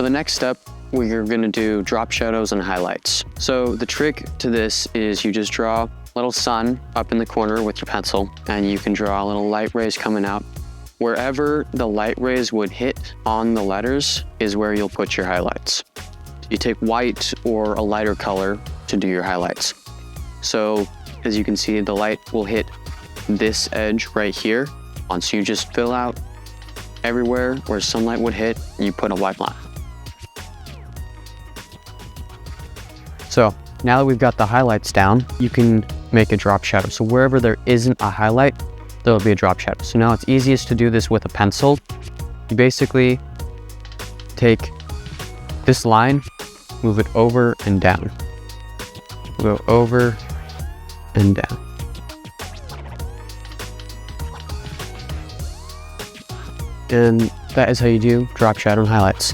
the next step, we're gonna do drop shadows and highlights. So the trick to this is you just draw a little sun up in the corner with your pencil, and you can draw little light rays coming out. Wherever the light rays would hit on the letters is where you'll put your highlights. You take white or a lighter color to do your highlights. So as you can see, the light will hit this edge right here. So you just fill out everywhere where sunlight would hit, you put a white line. So now that we've got the highlights down, you can make a drop shadow. So wherever there isn't a highlight, there'll be a drop shadow. So now it's easiest to do this with a pencil. You basically take this line, move it over and down. Go over and down. And that is how you do drop shadow and highlights.